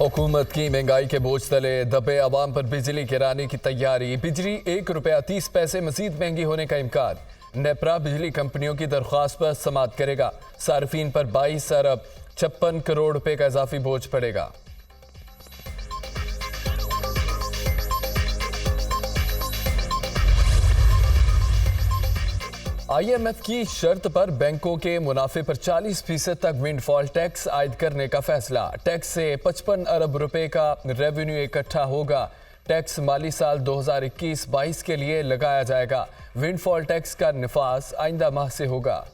हुकूमत की महंगाई के बोझ तले दबे अवाम पर बिजली गिराने की तैयारी। बिजली ₹1.30 मजीद महंगी होने का इम्कान। नेपरा बिजली कंपनियों की दरख्वास्त पर समाअत करेगा। सार्फिन पर 22 अरब 56 करोड़ रुपए का इजाफी बोझ पड़ेगा। IMF की शर्त पर बैंकों के मुनाफे पर 40% तक विंडफॉल टैक्स आयद करने का फैसला। टैक्स से 55 अरब रुपए का रेवेन्यू इकट्ठा होगा। टैक्स माली साल 2021-22 के लिए लगाया जाएगा। विंडफॉल टैक्स का निफाज आइंदा माह से होगा।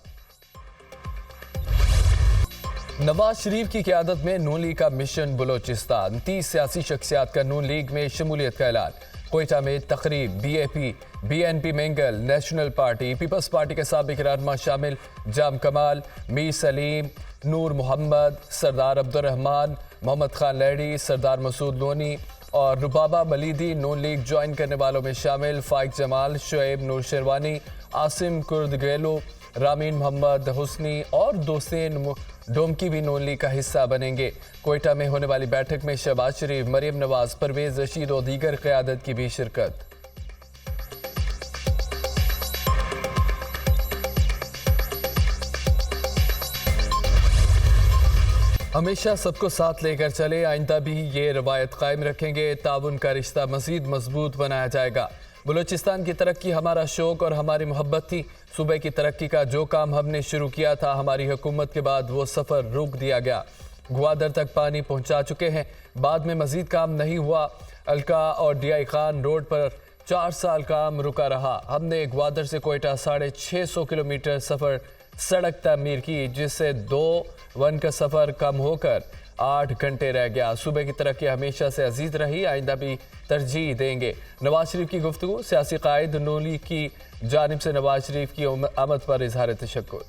नवाज शरीफ की क़यादत में नून लीग का मिशन बलोचिस्तान। 30 सियासी शख्सियात का नून लीग में शमूलियत का ऐलान। कोयटा में तकरीब। BAP, BNP Mengal, national party, people's party के साबिक रहनुमा शामिल। जाम कमाल, मीर सलीम, नूर मोहम्मद, सरदार अब्दुर्रहमान, मोहम्मद खान लहड़ी, सरदार मसूद लोनी और रुबाबा मलीदी नून लीग ज्वाइन करने वालों में शामिल। फाइक जमाल, शुएब नूर शेरवानी, आसिम कुर्दगेलो, रामीन मोहम्मद हुस्नी और दोसेन डोमकी भी नून लीग का हिस्सा बनेंगे। कोयटा में होने वाली बैठक में शहबाज शरीफ, मरियम नवाज, परवेज रशीद और दीगर क़यादत की भी शिरकत। हमेशा सबको साथ लेकर चले, आइंदा भी ये रवायत कायम रखेंगे। ताउन का रिश्ता मजीद मजबूत बनाया जाएगा। बलूचिस्तान की तरक्की हमारा शौक और हमारी मोहब्बत थी। सूबे की तरक्की का जो काम हमने शुरू किया था, हमारी हुकूमत के बाद वो सफ़र रोक दिया गया। ग्वादर तक पानी पहुंचा चुके हैं, बाद में मजीद काम नहीं हुआ। अलका और DI खान रोड पर 4 साल काम रुका रहा। हमने ग्वादर से कोयटा 650 किलोमीटर सफ़र सड़क तामीर की, जिससे 2 वन का सफ़र कम होकर 8 घंटे रह गया। सूबे की तरक्की हमेशा से अजीज रही, आइंदा भी तरजीह देंगे। नवाज शरीफ की गुफ्तगू। सियासी कायद नून लीग की जानिब से नवाज शरीफ की आमद पर इजहार तशक्कुर।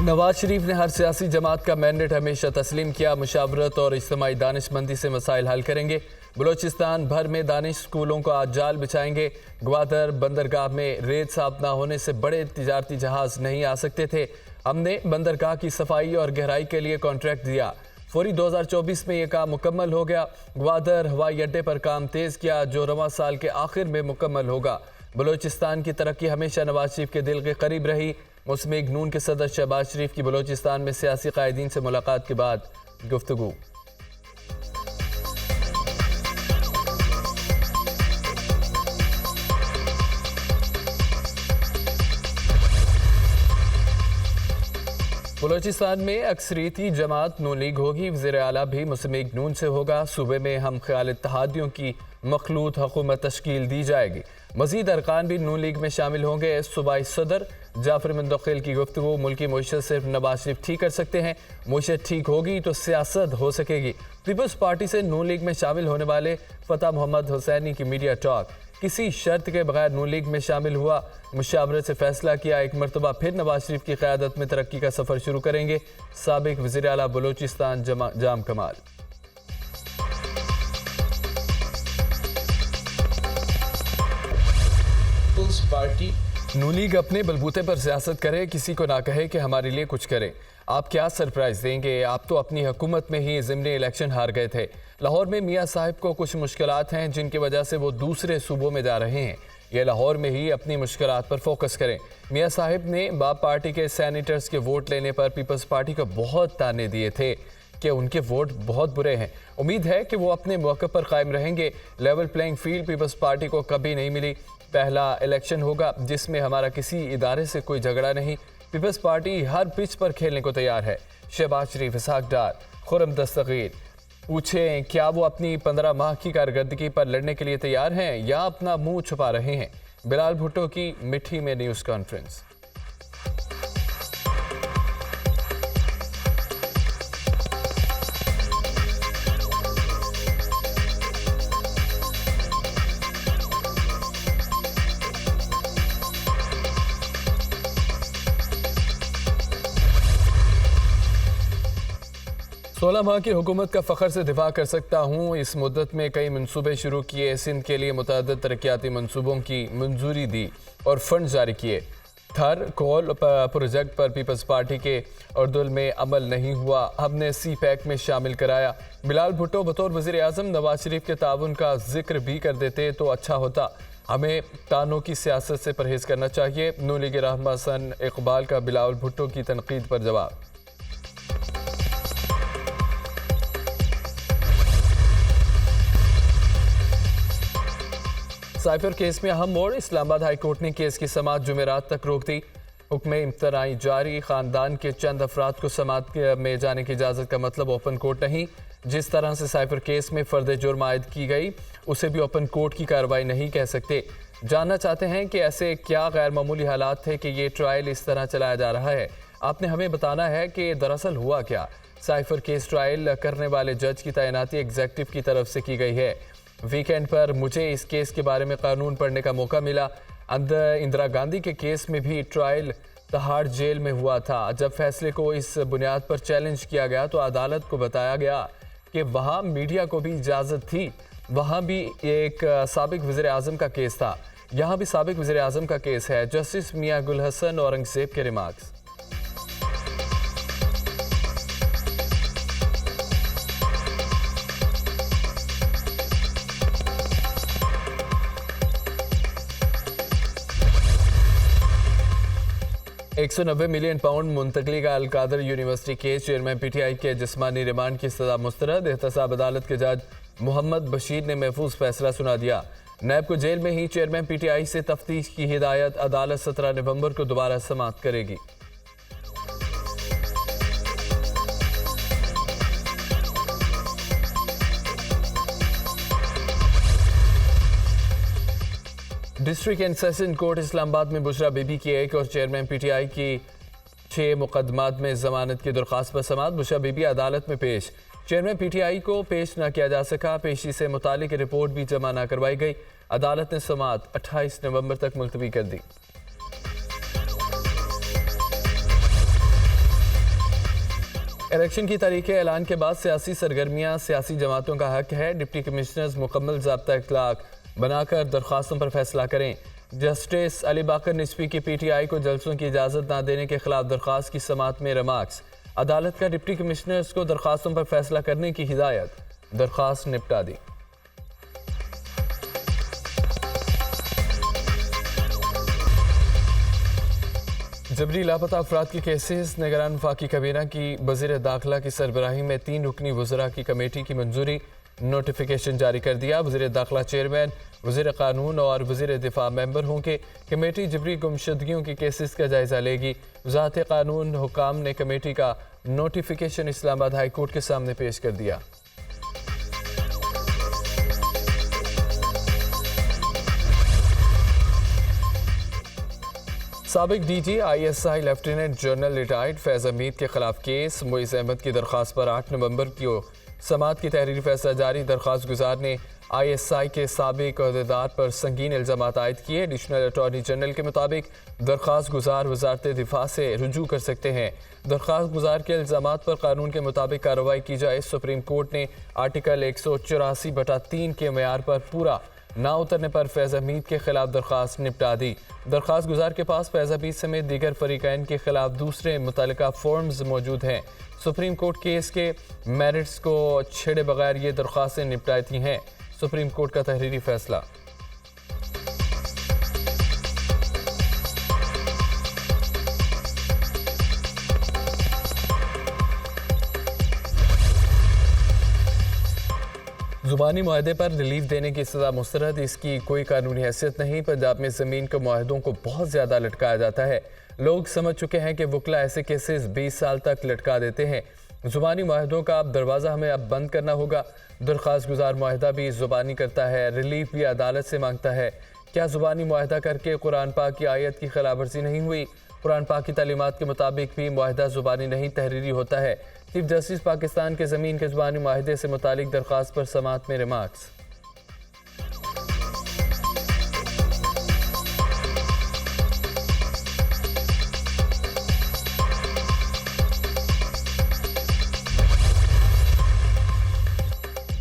नवाज शरीफ ने हर सियासी जमात का मैंडेट हमेशा तस्लीम किया। मुशावरत और इज्तिमाई दानिशमंदी से मसाइल हल करेंगे। बलूचिस्तान भर में दानिश स्कूलों का जाल बिछाएंगे। ग्वादर बंदरगाह में रेत साफ न होने से बड़े तिजारती जहाज नहीं आ सकते थे। हमने बंदरगाह की सफाई और गहराई के लिए कॉन्ट्रैक्ट दिया। फौरी 2024 में यह काम मुकम्मल हो गया। ग्वादर हवाई अड्डे पर काम तेज किया, जो रवां साल के आखिर में मुकम्मल होगा। बलूचिस्तान की तरक्की हमेशा नवाज शरीफ के दिल के करीब रही। मुस्लिम नून के सदर शहबाज शरीफ की बलूचिस्तान में सियासी कायदीन से मुलाकात के बाद गुफ्तगू। बलूचिस्तान में अक्सरियती जमात नून लीग होगी। वज़ीर आला भी मुस्लिम नून से होगा। सूबे में हम ख्याल इत्तेहादियों की मखलूत हुकूमत तश्कील दी जाएगी। मजीद अरकान भी नून लीग में शामिल होंगे। सूबाई सदर जाफर मुंतकिल की गुफ्तगू। मुल्की मईशत सिर्फ नवाज शरीफ ठीक कर सकते हैं। मईशत ठीक होगी तो सियासत हो सकेगी। पीपल्स पार्टी से नून लीग में शामिल होने वाले फतह मोहम्मद हुसैनी की मीडिया टॉक। किसी शर्त के बगैर नून लीग में शामिल हुआ। मुशावरत से फैसला किया, एक मरतबा फिर नवाज शरीफ की क़यादत में तरक्की का सफ़र शुरू करेंगे। साबिक वज़ीर आला बलूचिस्तान जाम कमाल। पार्टी नून लीग अपने बलबूते पर सियासत करे, किसी को ना कहे कि हमारे लिए कुछ करे। आप क्या सरप्राइज देंगे? आप तो अपनी हुकूमत में ही ज़िमनी इलेक्शन हार गए थे। लाहौर में मियाँ साहिब को कुछ मुश्किलात हैं, जिनकी वजह से वो दूसरे सूबों में जा रहे हैं। ये लाहौर में ही अपनी मुश्किलात पर फोकस करें। मियाँ साहिब ने बाप पार्टी के सैनिटर्स के वोट लेने पर पीपल्स पार्टी को बहुत ताने दिए थे कि उनके वोट बहुत बुरे हैं। उम्मीद है कि वो अपने मौके पर कायम रहेंगे। Level playing field people's party को कभी नहीं मिली। पहला इलेक्शन होगा जिसमें हमारा किसी इदारे से कोई झगड़ा नहीं। पीपल्स पार्टी हर पिच पर खेलने को तैयार है। शहबाज शरीफ, इसहाक डार, खुर्रम दस्तगीर। पूछें क्या वो अपनी 15 माह की कारकर्दगी पर लड़ने के लिए तैयार हैं या अपना मुंह छुपा रहे हैं? बिलाल भुट्टो की मिठी में न्यूज़ कॉन्फ्रेंस। सोलह माह की हुकूमत का फ़ख्र से दिफा कर सकता हूँ। इस मुद्दत में कई मनसूबे शुरू किए। सिंध के लिए मुतअद्दिद तरक्याती मनसूबों की मंजूरी दी और फंड जारी किए। थर कोल प्रोजेक्ट पर पीपल्स पार्टी के उर्दुल में अमल नहीं हुआ, हमने सी पैक में शामिल कराया। बिलाल भुट्टो बतौर वज़ीर आज़म नवाज शरीफ के ताउन का जिक्र भी कर देते तो अच्छा होता। हमें तानों की सियासत से परहेज करना चाहिए। नून लीग रहनुमा हसन इकबाल का बिलाल भुट्टो की तनकीद पर जवाब। साइफर केस में अहम मोड़, इस्लामाबाद हाई कोर्ट ने केस की समाअत जुमेरात तक रोक दी। हुक्म इम्तनाई जारी, खानदान के चंद अफराद को समाअत में जाने की इजाज़त का मतलब ओपन कोर्ट नहीं। जिस तरह से साइफर केस में फर्द जुर्म आयद की गई उसे भी ओपन कोर्ट की कार्रवाई नहीं कह सकते। जानना चाहते हैं कि ऐसे क्या गैर मामूली हालात थे कि ये ट्रायल इस तरह चलाया जा रहा है। आपने हमें बताना है कि दरअसल हुआ क्या। साइफर केस ट्रायल करने वाले जज की तैनाती एग्जीक्यूटिव की तरफ से की गई है। वीकेंड पर मुझे इस केस के बारे में कानून पढ़ने का मौका मिला। इंदिरा गांधी के केस में भी ट्रायल तिहाड़ जेल में हुआ था। जब फैसले को इस बुनियाद पर चैलेंज किया गया तो अदालत को बताया गया कि वहाँ मीडिया को भी इजाज़त थी। वहाँ भी एक साबिक वज़ीर आज़म का केस था, यहाँ भी साबिक वज़ीर आज़म का केस है। जस्टिस मियां गुल हसन औरंगज़ेब के रिमार्क्स। £190 मिलियन मुंतकली का Al-Qadir university case, chairman PTI के जिस्मानी रिमांड की सजा मुस्तरद। एहतसाब अदालत के जज मोहम्मद बशीर ने महफूज फैसला सुना दिया। नैब को जेल में ही चेयरमैन पीटीआई से तफ्तीश की हिदायत। अदालत 17 नवंबर को दोबारा समाअत करेगी। District and session court Islamabad में बुशरा बीबी की एक और चेयरमैन पीटीआई की 6 मुकदमात में जमानत की दरख्वास्त पर समाअत। बुशरा बीबी अदालत में पेश, चेयरमैन पीटीआई को पेश न किया जा सका। पेशी से मुतालिक रिपोर्ट भी जमा न करवाई गई। अदालत ने समाअत 28 नवंबर तक मुलतवी कर दी। इलेक्शन की तारीखें ऐलान के बाद सियासी सरगर्मियां सियासी जमातों का हक है। डिप्टी कमिश्नर्स मुकम्मल ज़ाब्ता इख्लाक बनाकर दरख्वास्तों पर फैसला करें। जस्टिस अली बाकर निस्वी की पीटीआई को जलसों की इजाज़त न देने के खिलाफ दरख्वास्त की समाअत में रिमार्क्स। अदालत का डिप्टी कमिश्नर्स को दरख्वास्तों पर फैसला करने की हिदायत। दरख्वास्त निपटा दी। जबरी लापता अफराद के केसेस, निगरान वफाकी काबीना की वज़ीर दाखिला की सरबराही में 3 रुकनी वज़रा की कमेटी की मंजूरी। नोटिफिकेशन जारी कर दिया। वज़ीर दाखिला चेयरमैन, वज़ीर कानून और वज़ीर दिफा मेंबर होंगे। कमेटी जबरी गुमशुदगियों के केसेस का जायज़ा लेगी। वज़ारत कानून हुकाम ने कमेटी का नोटिफिकेशन इस्लामाबाद हाई कोर्ट के सामने पेश कर दिया। साबिक DG ISI lieutenant general retired Faiz Hameed के खिलाफ केस। मुइज़ अहमद की दरख्वास्त पर 8 नवंबर को समाअत की तहरीरी फैसला जारी। दरख्वास्त गुजार ने ISI के साबिक अहदेदार पर संगीन इल्ज़ामात आयद किए। एडिशनल अटॉर्नी जनरल के मुताबिक दरख्वास्त गुजार वज़ारत दिफा से रुजू कर सकते हैं। दरख्वास्त गुजार के इल्ज़ामात पर कानून के मुताबिक कार्रवाई की जाए। सुप्रीम कोर्ट ने आर्टिकल 184/3 के मेयार पर पूरा ना उतरने पर फैज़ हमीद के खिलाफ दरख्वास्त निपटा दी। दरख्वास्त गुजार के पास फैज़ हमीद समेत दीगर फरीकैन के खिलाफ दूसरे मुतल्लिका फॉर्म्स मौजूद हैं। सुप्रीम कोर्ट केस के मेरिट्स को छेड़े बगैर ये दरख्वास्तें निपटाती हैं। सुप्रीम कोर्ट का तहरीरी फैसला। ज़ुबानी मुआहदे पर रिलीफ देने की सज़ा मुस्तरद, इसकी कोई कानूनी हैसियत नहीं। पंजाब में ज़मीन के मुआहदों को बहुत ज़्यादा लटकाया जाता है। लोग समझ चुके हैं कि वकला ऐसे केसेस 20 साल तक लटका देते हैं। ज़ुबानी मुआहदों का अब दरवाज़ा हमें अब बंद करना होगा। दरख्वास्त गुजार मुआहदा भी ज़ुबानी करता है, रिलीफ भी अदालत से मांगता है। क्या ज़ुबानी मुआहदा करके कुरान पाक की आयत की खिलाफ वर्जी नहीं हुई? कुरान पाक की तालीमात के मुताबिक भी मुआहदा ज़ुबानी नहीं तहरीरी होता है। चीफ जस्टिस पाकिस्तान के ज़मीन के ज़ुबानी मुआहदे से मुतालिक दरख्वास्त पर समाअत में रिमार्क्स।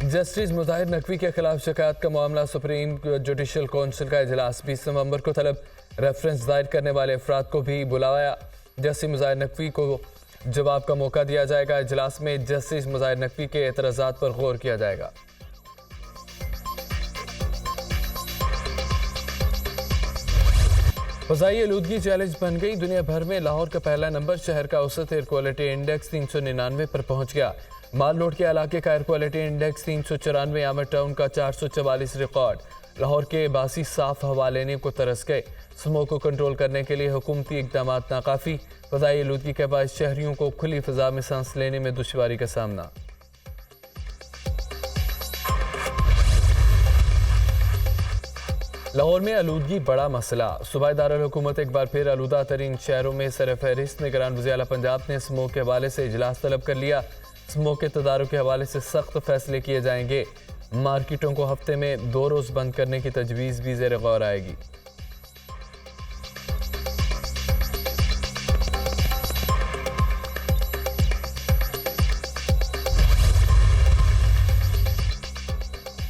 जस्टिस मुताहिर नकवी के खिलाफ शिकायत का मामला, सुप्रीम जुडिशल काउंसिल का इजलास 20 नवंबर को तलब। रेफरेंस दायर करने वाले अफराद को भी बुलाया। जस्टिस मुज़ाहिर नकवी को जवाब का मौका दिया जाएगा। इजलास में जस्टिस मुज़ाहिर नकवी के एतराज़ात पर गौर किया जाएगा। फ़ज़ाई आलूदगी चैलेंज बन गई। दुनिया भर में लाहौर का पहला नंबर। शहर का औसत एयर क्वालिटी इंडेक्स 399 पर पहुंच गया। माल रोड के इलाके का एयर क्वालिटी इंडेक्स 394, आमर टाउन का 444 रिकॉर्ड। लाहौर के बासी साफ हवा लेने को तरस गए। स्मोक को कंट्रोल करने के लिए हुकूमती इकदाम नाकाफी। फ़ज़ाई आलूदगी के बाद शहरियों को खुली फ़ज़ा में सांस लेने में दुश्वारी का सामना। लाहौर में आलूदगी बड़ा मसला। सूबाई दारुल हुकूमत एक बार फिर आलूदा तरीन शहरों में सरफहरिस्त निगरान वज़ीर आला पंजाब ने स्मोक के हवाले से इजलास तलब कर लिया। स्मोक के तदारुक के हवाले से सख्त फैसले किए जाएंगे। मार्केटों को हफ्ते में 2 रोज़ बंद करने की तजवीज़ भी ज़ेर गौर आएगी।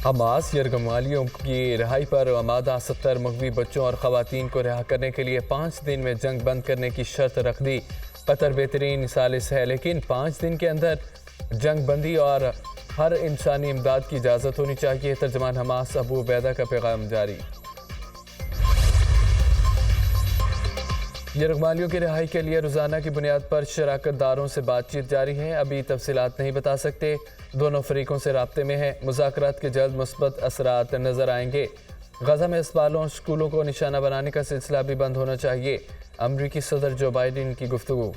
हमास यरगमालियों की रिहाई पर आमादा 70 मगवी बच्चों और ख़वातीन को रिहा करने के लिए 5 दिन में जंग बंद करने की शर्त रख दी। कतर बेहतरीन सालिस है, लेकिन 5 दिन के अंदर जंग बंदी और हर इंसानी इमदाद की इजाज़त होनी चाहिए। तर्जमान हमास अबू उबैदा का पैगाम जारी। यरगमालियों की रिहाई के लिए रोज़ाना की बुनियाद पर शराकत दारों से बातचीत जारी है। अभी तफसीलात नहीं बता सकते। दोनों फरीकों से राब्ते में है। मुज़ाकरात के जल्द मुस्बत असरात नजर आएंगे। गजा में अस्पतालों और स्कूलों को निशाना बनाने का सिलसिला भी बंद होना चाहिए। अमरीकी सदर जो बाइडेन की गुफ्तगू।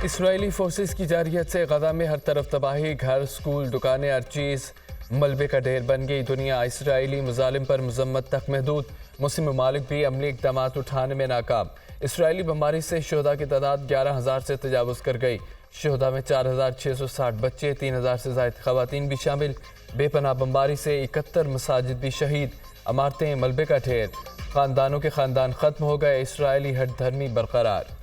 इसराइली फोर्सेस की जारियत से गजा में हर तरफ तबाही। घर, स्कूल, दुकानें, हर चीज़ मलबे का ढेर बन गई। दुनिया इसराइली मुजालिम पर मजम्मत तक महदूद। मुस्लिम ममालिक भी अमली इक़दाम उठाने में नाकाम। इसराइली बमबारी से शोहदा की तादाद 11,000 से तजावुज कर गई। शोहदा में 4,660 बच्चे, 3,000 से ज़ायद ख़वातीन भी शामिल। बेपनाह बमबारी से 71 मसाजिद भी शहीद। इमारतें मलबे का ढेर। ख़ानदानों के ख़ानदान ख़त्म हो गए। इसराइली हट धर्मी बरकरार।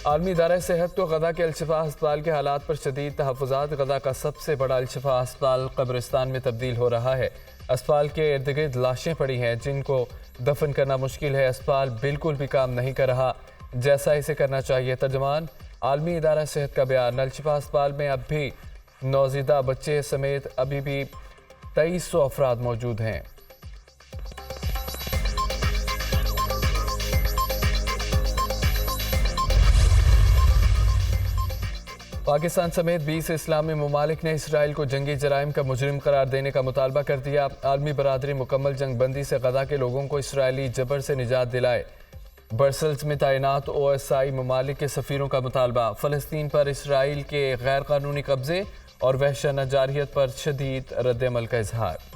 आलमी इदारा सेहत को गदा के अलशिफा अस्पताल के हालात पर शदीद तहफ़्फ़ुज़ात। गदा का सबसे बड़ा अलशिफा अस्पताल कब्रिस्तान में तब्दील हो रहा है। अस्पताल के इर्द गिर्द लाशें पड़ी हैं जिनको दफन करना मुश्किल है। अस्पताल बिल्कुल भी काम नहीं कर रहा जैसा इसे करना चाहिए। तर्जमान आलमी इदारा सेहत का बयान। अलशिफा अस्पताल में अब भी नौज़ीदा बच्चे समेत अभी भी 2300 अफराद मौजूद हैं। पाकिस्तान समेत 20 इस्लामी ममालिक ने इसराइल को जंगी जराइम का मुजरिम करार देने का मुतालबा कर दिया। आलमी बरादरी मुकम्मल जंग बंदी से गदा के लोगों को इसराइली जबर से निजात दिलाए। ब्रसल्स में तैनात OSI ममालिक के सफ़ीरों का मुतालबा। फ़लस्तीन पर इसराइल के गैर कानूनी कब्जे और वहशना जारियत पर शदीद रद्द अमल का इजहार।